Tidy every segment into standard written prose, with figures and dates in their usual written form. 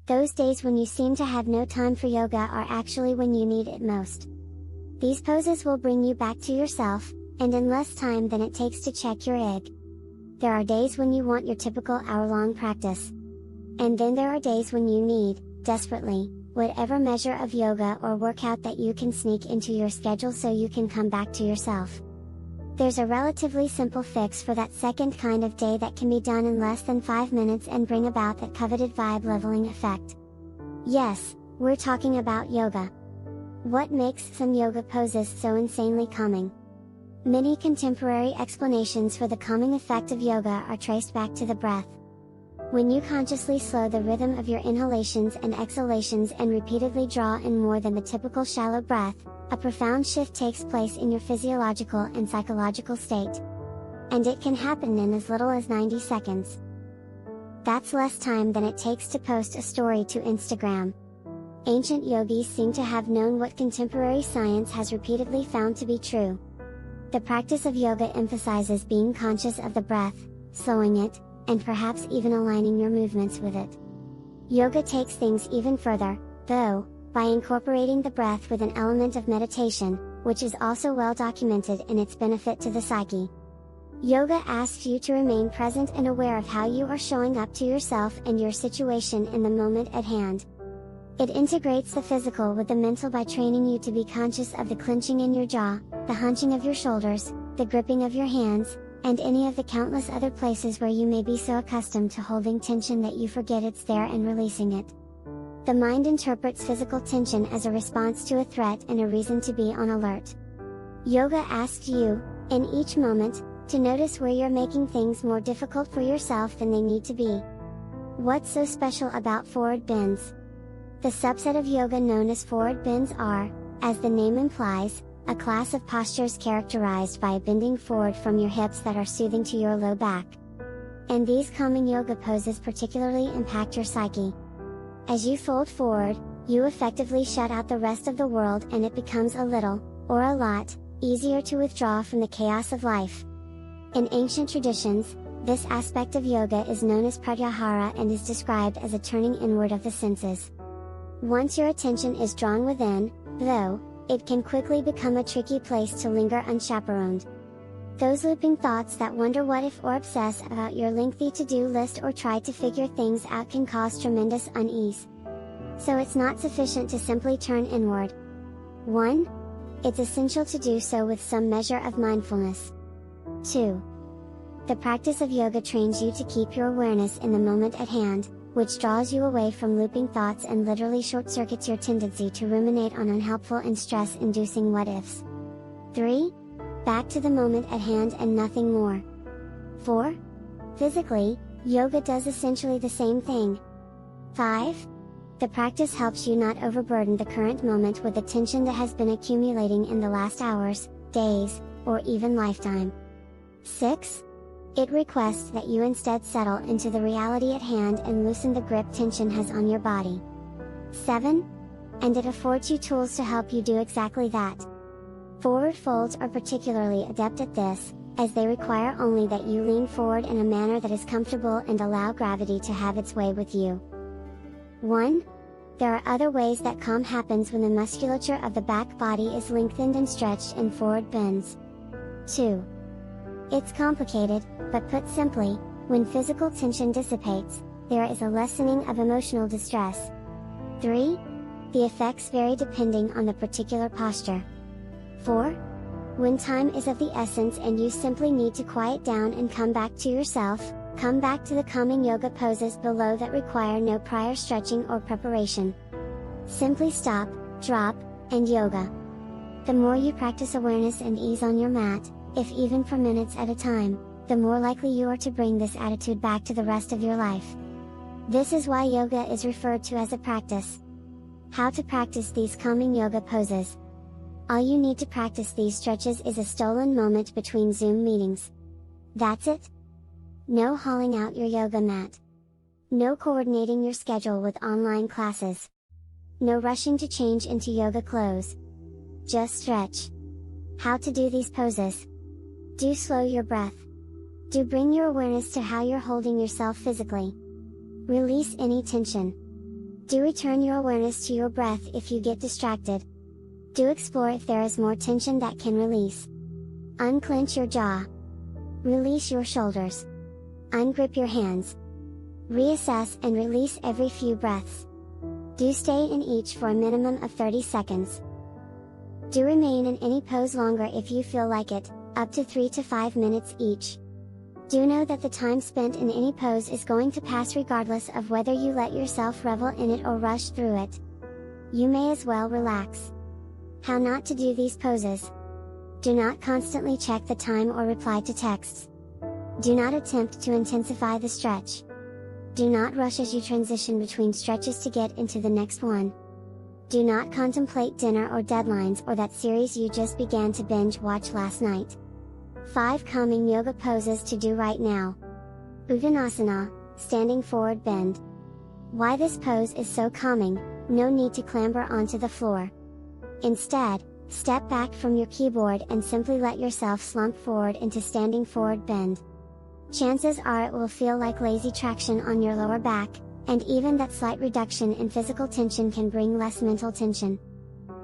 Those days when you seem to have no time for yoga are actually when you need it most. These poses will bring you back to yourself, and in less time than it takes to check your ig. There are days when you want your typical hour-long practice. And then there are days when you need, desperately, whatever measure of yoga or workout that you can sneak into your schedule so you can come back to yourself. There's a relatively simple fix for that second kind of day that can be done in less than 5 minutes and bring about that coveted vibe leveling effect. Yes, we're talking about yoga. What makes some yoga poses so insanely calming? Many contemporary explanations for the calming effect of yoga are traced back to the breath. When you consciously slow the rhythm of your inhalations and exhalations and repeatedly draw in more than the typical shallow breath, a profound shift takes place in your physiological and psychological state. And it can happen in as little as 90 seconds. That's less time than it takes to post a story to Instagram. Ancient yogis seem to have known what contemporary science has repeatedly found to be true. The practice of yoga emphasizes being conscious of the breath, slowing it, and perhaps even aligning your movements with it. Yoga takes things even further, though, by incorporating the breath with an element of meditation, which is also well documented in its benefit to the psyche. Yoga asks you to remain present and aware of how you are showing up to yourself and your situation in the moment at hand. It integrates the physical with the mental by training you to be conscious of the clenching in your jaw, the hunching of your shoulders, the gripping of your hands, and any of the countless other places where you may be so accustomed to holding tension that you forget it's there and releasing it. The mind interprets physical tension as a response to a threat and a reason to be on alert. Yoga asks you, in each moment, to notice where you're making things more difficult for yourself than they need to be. What's so special about forward bends? The subset of yoga known as forward bends are, as the name implies, a class of postures characterized by a bending forward from your hips that are soothing to your low back. And these calming yoga poses particularly impact your psyche. As you fold forward, you effectively shut out the rest of the world and it becomes a little, or a lot, easier to withdraw from the chaos of life. In ancient traditions, this aspect of yoga is known as pratyahara and is described as a turning inward of the senses. Once your attention is drawn within, though, it can quickly become a tricky place to linger unchaperoned. Those looping thoughts that wonder what if or obsess about your lengthy to-do list or try to figure things out can cause tremendous unease. So it's not sufficient to simply turn inward. 1. It's essential to do so with some measure of mindfulness. 2. The practice of yoga trains you to keep your awareness in the moment at hand, which draws you away from looping thoughts and literally short-circuits your tendency to ruminate on unhelpful and stress-inducing what-ifs. 3. Back to the moment at hand and nothing more. 4. Physically, yoga does essentially the same thing. 5. The practice helps you not overburden the current moment with the tension that has been accumulating in the last hours, days, or even lifetime. 6. It requests that you instead settle into the reality at hand and loosen the grip tension has on your body. 7. And it affords you tools to help you do exactly that. Forward folds are particularly adept at this, as they require only that you lean forward in a manner that is comfortable and allow gravity to have its way with you. 1. There are other ways that calm happens when the musculature of the back body is lengthened and stretched in forward bends. 2. It's complicated, but put simply, when physical tension dissipates, there is a lessening of emotional distress. 3. The effects vary depending on the particular posture. 4. When time is of the essence and you simply need to quiet down and come back to yourself, come back to the calming yoga poses below that require no prior stretching or preparation. Simply stop, drop, and yoga. The more you practice awareness and ease on your mat, if even for minutes at a time, the more likely you are to bring this attitude back to the rest of your life. This is why yoga is referred to as a practice. How to practice these calming yoga poses? All you need to practice these stretches is a stolen moment between Zoom meetings. That's it. No hauling out your yoga mat. No coordinating your schedule with online classes. No rushing to change into yoga clothes. Just stretch. How to do these poses? Do slow your breath. Do bring your awareness to how you're holding yourself physically. Release any tension. Do return your awareness to your breath if you get distracted. Do explore if there is more tension that can release. Unclench your jaw. Release your shoulders. Ungrip your hands. Reassess and release every few breaths. Do stay in each for a minimum of 30 seconds. Do remain in any pose longer if you feel like it, up to 3 to 5 minutes each. Do know that the time spent in any pose is going to pass regardless of whether you let yourself revel in it or rush through it. You may as well relax. How not to do these poses. Do not constantly check the time or reply to texts. Do not attempt to intensify the stretch. Do not rush as you transition between stretches to get into the next one. Do not contemplate dinner or deadlines or that series you just began to binge watch last night. 5 calming yoga poses to do right now. Uttanasana, standing forward bend. Why this pose is so calming, no need to clamber onto the floor. Instead, step back from your keyboard and simply let yourself slump forward into standing forward bend. Chances are it will feel like lazy traction on your lower back, and even that slight reduction in physical tension can bring less mental tension.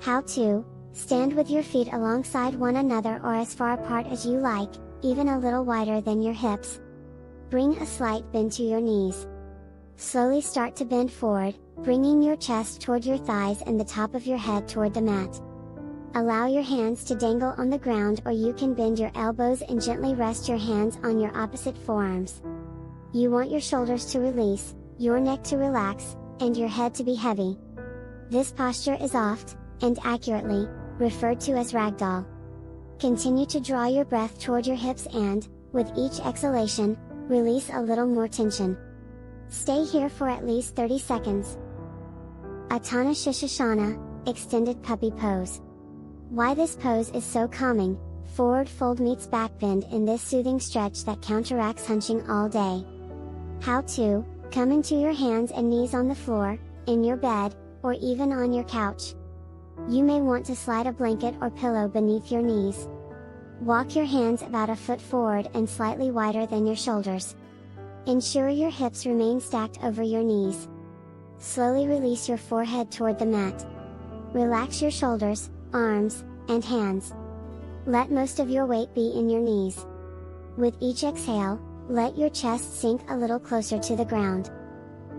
How to stand with your feet alongside one another or as far apart as you like, even a little wider than your hips. Bring a slight bend to your knees. Slowly start to bend forward, bringing your chest toward your thighs and the top of your head toward the mat. Allow your hands to dangle on the ground, or you can bend your elbows and gently rest your hands on your opposite forearms. You want your shoulders to release, your neck to relax, and your head to be heavy. This posture is oft, and accurately, referred to as ragdoll. Continue to draw your breath toward your hips and, with each exhalation, release a little more tension. Stay here for at least 30 seconds. Utthana Shishasana, extended puppy pose. Why this pose is so calming, forward fold meets back bend in this soothing stretch that counteracts hunching all day. How to come into your hands and knees on the floor, in your bed, or even on your couch. You may want to slide a blanket or pillow beneath your knees. Walk your hands about a foot forward and slightly wider than your shoulders. Ensure your hips remain stacked over your knees. Slowly release your forehead toward the mat. Relax your shoulders, arms, and hands. Let most of your weight be in your knees. With each exhale, let your chest sink a little closer to the ground.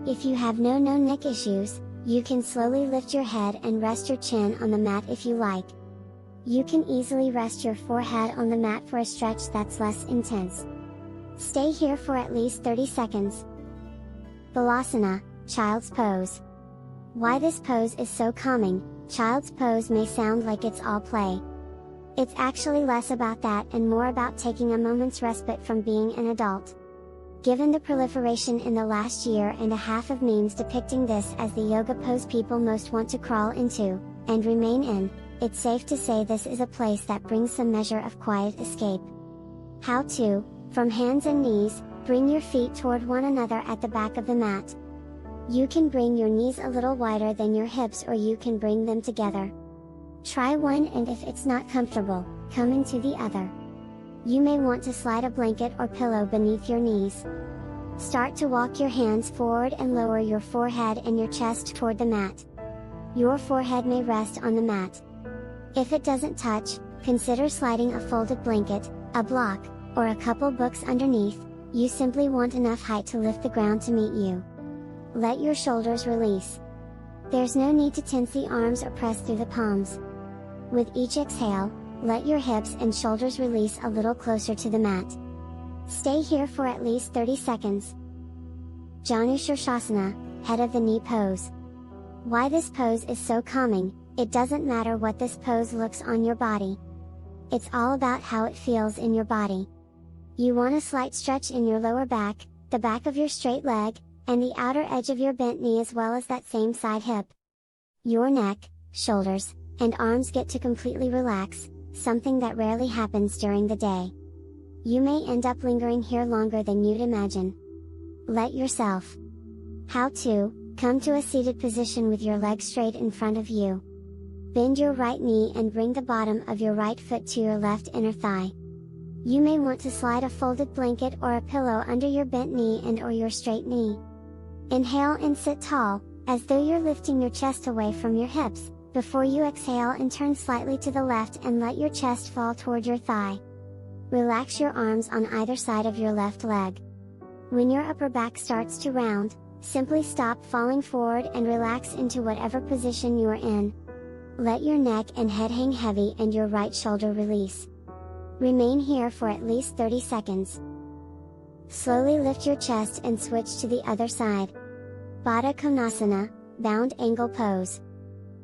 If you have no known neck issues, you can slowly lift your head and rest your chin on the mat if you like. You can easily rest your forehead on the mat for a stretch that's less intense. Stay here for at least 30 seconds. Balasana, child's pose. Why this pose is so calming. Child's pose may sound like it's all play. It's actually less about that and more about taking a moment's respite from being an adult. Given the proliferation in the last year and a half of memes depicting this as the yoga pose people most want to crawl into, and remain in, it's safe to say this is a place that brings some measure of quiet escape. How to, from hands and knees, bring your feet toward one another at the back of the mat. You can bring your knees a little wider than your hips, or you can bring them together. Try one, and if it's not comfortable, come into the other. You may want to slide a blanket or pillow beneath your knees. Start to walk your hands forward and lower your forehead and your chest toward the mat. Your forehead may rest on the mat. If it doesn't touch, consider sliding a folded blanket, a block, or a couple books underneath. You simply want enough height to lift the ground to meet you. Let your shoulders release. There's no need to tense the arms or press through the palms. With each exhale, let your hips and shoulders release a little closer to the mat. Stay here for at least 30 seconds. Janu Shirshasana, head of the knee pose. Why this pose is so calming. It doesn't matter what this pose looks on your body. It's all about how it feels in your body. You want a slight stretch in your lower back, the back of your straight leg, and the outer edge of your bent knee, as well as that same side hip. Your neck, shoulders, and arms get to completely relax, something that rarely happens during the day. You may end up lingering here longer than you'd imagine. Let yourself. How to, come to a seated position with your legs straight in front of you. Bend your right knee and bring the bottom of your right foot to your left inner thigh. You may want to slide a folded blanket or a pillow under your bent knee and or your straight knee. Inhale and sit tall, as though you're lifting your chest away from your hips, before you exhale and turn slightly to the left and let your chest fall toward your thigh. Relax your arms on either side of your left leg. When your upper back starts to round, simply stop falling forward and relax into whatever position you are in. Let your neck and head hang heavy and your right shoulder release. Remain here for at least 30 seconds. Slowly lift your chest and switch to the other side. Baddha Konasana, bound angle pose.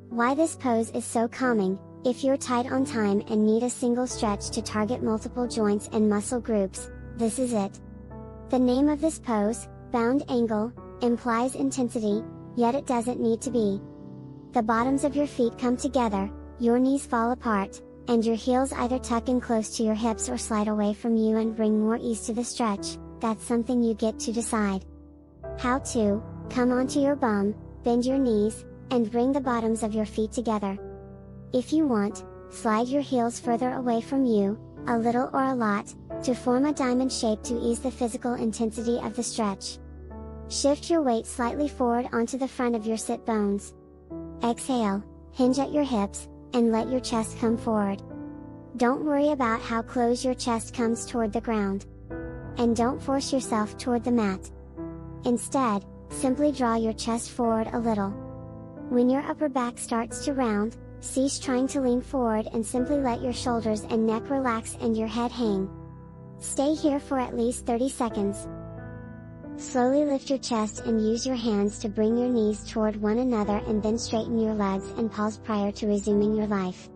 Why this pose is so calming: if you're tight on time and need a single stretch to target multiple joints and muscle groups, this is it. The name of this pose, bound angle, implies intensity, yet it doesn't need to be. The bottoms of your feet come together, your knees fall apart, and your heels either tuck in close to your hips or slide away from you and bring more ease to the stretch. That's something you get to decide. How to: come onto your bum, bend your knees, and bring the bottoms of your feet together. If you want, slide your heels further away from you, a little or a lot, to form a diamond shape to ease the physical intensity of the stretch. Shift your weight slightly forward onto the front of your sit bones. Exhale, hinge at your hips, and let your chest come forward. Don't worry about how close your chest comes toward the ground. And don't force yourself toward the mat. Instead, simply draw your chest forward a little. When your upper back starts to round, cease trying to lean forward and simply let your shoulders and neck relax and your head hang. Stay here for at least 30 seconds. Slowly lift your chest and use your hands to bring your knees toward one another, and then straighten your legs and pause prior to resuming your life.